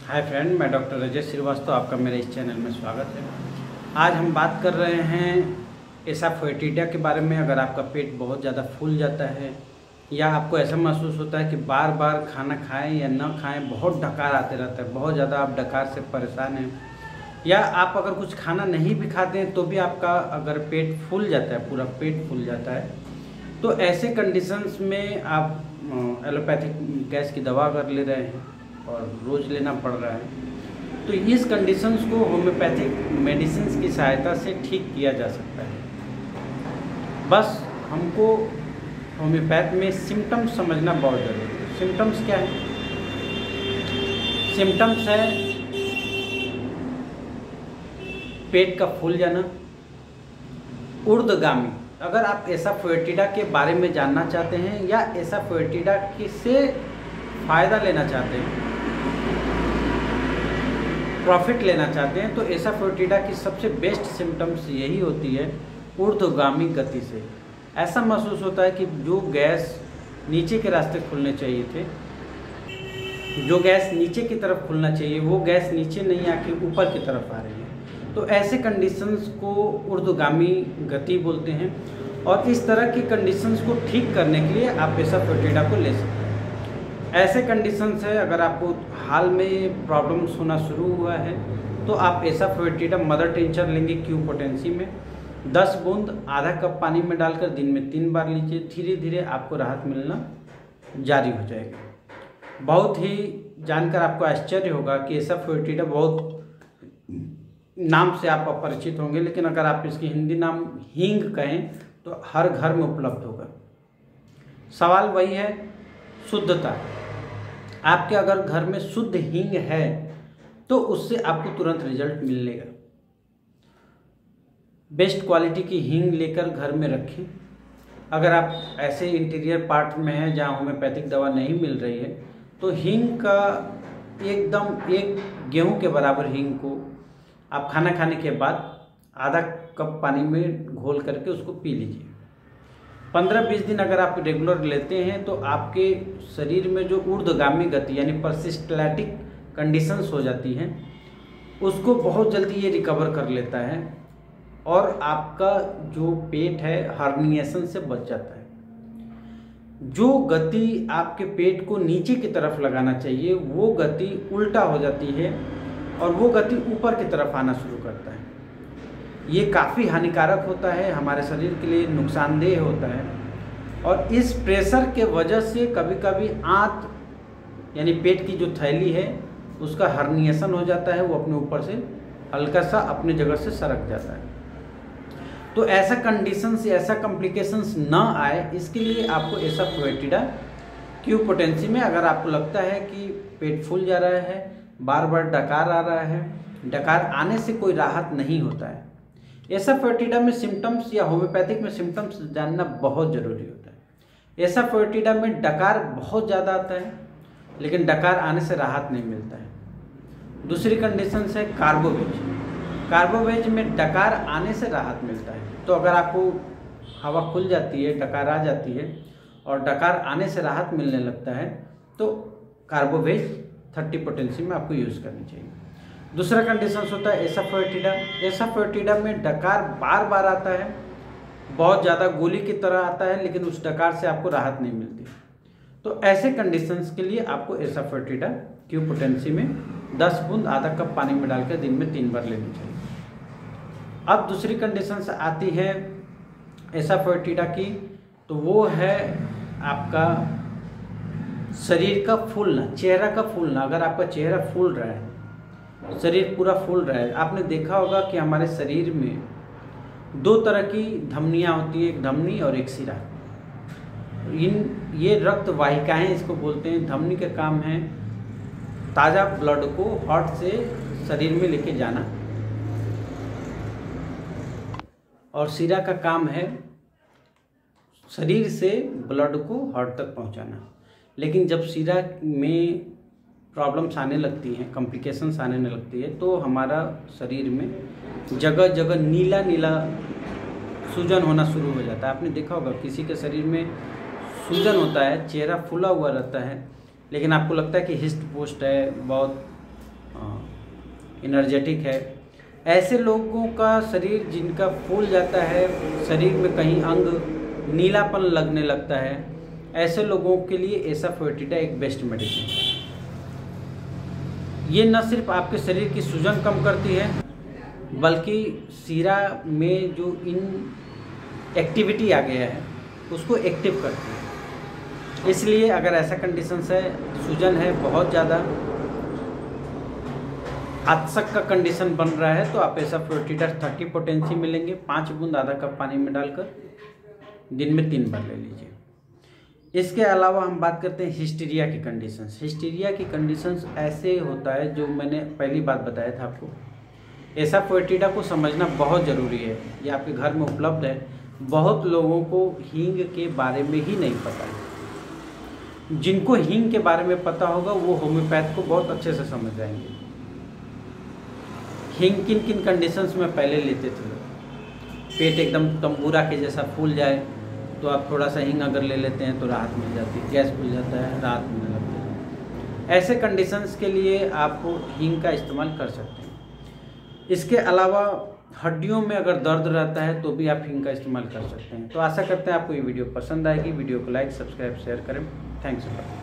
Hi friend, मैं doctor Ajay Srivastava, आपका मेरे इस चैनल में स्वागत है। आज हम बात कर रहे हैं एसाफोएटिडा के बारे में। अगर आपका पेट बहुत ज़्यादा फूल जाता है या आपको ऐसा महसूस होता है कि बार बार खाना खाएं या ना खाएं, बहुत डकार आते रहता है, बहुत ज़्यादा आप डकार से परेशान हैं, या आप अगर कुछ खाना नहीं भी खाते हैं तो भी आपका अगर पेट फूल जाता है, पूरा पेट फूल जाता है, तो ऐसे कंडीशंस में आप एलोपैथिक गैस की दवा अगर ले रहे हैं और रोज़ लेना पड़ रहा है, तो इस कंडीशंस को होम्योपैथिक मेडिसिन की सहायता से ठीक किया जा सकता है। बस हमको होम्योपैथ में सिम्टम्स समझना बहुत ज़रूरी है। सिम्टम्स क्या है? सिम्टम्स है पेट का फूल जाना, ऊर्ध्वगामी। अगर आप एसाफोएटिडा के बारे में जानना चाहते हैं या एसाफोएटिडा से फ़ायदा लेना चाहते हैं, प्रॉफिट लेना चाहते हैं, तो एसाफोएटिडा की सबसे बेस्ट सिम्टम्स यही होती है ऊर्ध्वगामी गति से। ऐसा महसूस होता है कि जो गैस नीचे के रास्ते खुलने चाहिए थे, जो गैस नीचे की तरफ खुलना चाहिए, वो गैस नीचे नहीं आके ऊपर की तरफ आ रही है। तो ऐसे कंडीशंस को ऊर्ध्वगामी गति बोलते हैं, और इस तरह की कंडीशंस को ठीक करने के लिए आप एसाफोएटिडा को ले सकते हैं। ऐसे कंडीशंस है, अगर आपको हाल में प्रॉब्लम्स होना शुरू हुआ है तो आप एसाफोएटिडा मदर टिंचर लेंगे क्यू पोटेंसी में 10 बूंद आधा कप पानी में डालकर दिन में 3 बार लीजिए। धीरे धीरे आपको राहत मिलना जारी हो जाएगा। बहुत ही जानकर आपको आश्चर्य होगा कि एसाफोएटिडा बहुत नाम से आप अपरिचित होंगे, लेकिन अगर आप इसकी हिंदी नाम हींग कहें तो हर घर में उपलब्ध होगा। सवाल वही है, शुद्धता। आपके अगर घर में शुद्ध हींग है तो उससे आपको तुरंत रिजल्ट मिलेगा। बेस्ट क्वालिटी की हींग लेकर घर में रखें। अगर आप ऐसे इंटीरियर पार्ट में हैं जहां होम्योपैथिक दवा नहीं मिल रही है, तो हींग का एकदम 1 गेहूं के बराबर हींग को आप खाना खाने के बाद आधा कप पानी में घोल करके उसको पी लीजिए। 15-20 दिन अगर आप रेगुलर लेते हैं तो आपके शरीर में जो ऊर्ध्वगामी गति यानी परसिस्टैटिक कंडीशंस हो जाती हैं, उसको बहुत जल्दी ये रिकवर कर लेता है और आपका जो पेट है हर्निएशन से बच जाता है। जो गति आपके पेट को नीचे की तरफ लगाना चाहिए वो गति उल्टा हो जाती है और वो गति ऊपर की तरफ आना शुरू करता है। ये काफ़ी हानिकारक होता है, हमारे शरीर के लिए नुकसानदेह होता है, और इस प्रेशर के वजह से कभी कभी आंत यानी पेट की जो थैली है उसका हर्निएशन हो जाता है, वो अपने ऊपर से हल्का सा अपने जगह से सरक जाता है। तो ऐसा कंडीशंस, ऐसा कॉम्प्लिकेशंस ना आए, इसके लिए आपको एसाफोएटिडा क्यू पोटेंसी में, अगर आपको लगता है कि पेट फूल जा रहा है, बार बार डकार आ रहा है, डकार आने से कोई राहत नहीं होता है, एसाफोएटिडा में सिम्टम्स या होम्योपैथिक में सिम्टम्स जानना बहुत ज़रूरी होता है। एसाफोएटिडा में डकार बहुत ज़्यादा आता है, लेकिन डकार आने से राहत नहीं मिलता है। दूसरी कंडीशन है कार्बोवेज। कार्बोवेज में डकार आने से राहत मिलता है। तो अगर आपको हवा खुल जाती है, डकार आ जाती है और डकार आने से राहत मिलने लगता है, तो कार्बोवेज 30 पोटेंसी में आपको यूज़ करनी चाहिए। दूसरा कंडीशन होता है एसाफोएटिडा। एसाफोएटिडा में डकार बार बार आता है, बहुत ज़्यादा गोली की तरह आता है, लेकिन उस डकार से आपको राहत नहीं मिलती। तो ऐसे कंडीशंस के लिए आपको एसाफोएटिडा क्यू पोटेंसी में 10 बूंद आधा कप पानी में डालकर दिन में 3 बार लेनी चाहिए। अब दूसरी कंडीशंस आती है एसाफोएटिडा की, तो वो है आपका शरीर का फूलना, चेहरा का फूलना। अगर आपका चेहरा फूल रहा है, शरीर पूरा फूल रहा है, आपने देखा होगा कि हमारे शरीर में 2 तरह की धमनियाँ होती हैं, एक धमनी और एक सिरा। ये रक्त वाहिकाएँ इसको बोलते हैं। धमनी का काम है ताज़ा ब्लड को हार्ट से शरीर में लेके जाना, और सिरा का काम है शरीर से ब्लड को हार्ट तक पहुंचाना। लेकिन जब सिरा में प्रॉब्लम्स आने लगती हैं, कॉम्प्लिकेशंस आने लगती है, तो हमारा शरीर में जगह जगह नीला नीला सूजन होना शुरू हो जाता है। आपने देखा होगा किसी के शरीर में सूजन होता है, चेहरा फूला हुआ रहता है, लेकिन आपको लगता है कि हिस्ट पोस्ट है, बहुत एनर्जेटिक है। ऐसे लोगों का शरीर जिनका फूल जाता है, शरीर में कहीं अंग नीलापन लगने लगता है, ऐसे लोगों के लिए एसा फोएटिडा एक बेस्ट मेडिसिन है। ये न सिर्फ आपके शरीर की सूजन कम करती है, बल्कि सीरा में जो इन एक्टिविटी आ गया है उसको एक्टिव करती है। इसलिए अगर ऐसा कंडीशंस है, सूजन है बहुत ज़्यादा, आत्सक का कंडीशन बन रहा है, तो आप एसा फोएटिडा 30 पोटेंसी मिलेंगे। 5 बूंद आधा कप पानी में डालकर दिन में 3 बार ले लीजिए। इसके अलावा हम बात करते हैं हिस्टीरिया की कंडीशंस। हिस्टीरिया की कंडीशंस ऐसे होता है, जो मैंने पहली बात बताया था आपको, एसा फोएटिडा को समझना बहुत ज़रूरी है। ये आपके घर में उपलब्ध है। बहुत लोगों को हींग के बारे में ही नहीं पता है। जिनको हींग के बारे में पता होगा वो होम्योपैथ को बहुत अच्छे से समझ जाएंगे। हींग किन किन कंडीशंस में पहले लेते थे लोग, पेट एकदम तंबूरा के जैसा फूल जाए तो आप थोड़ा सा हींग अगर ले लेते हैं तो राहत मिल जाती है, गैस खुल जाता है, राहत मिलने लगती है। ऐसे कंडीशंस के लिए आप हींग का इस्तेमाल कर सकते हैं। इसके अलावा हड्डियों में अगर दर्द रहता है तो भी आप हींग का इस्तेमाल कर सकते हैं। तो आशा करते हैं आपको ये वीडियो पसंद आएगी। वीडियो को लाइक, सब्सक्राइब, शेयर करें। Thanks a lot.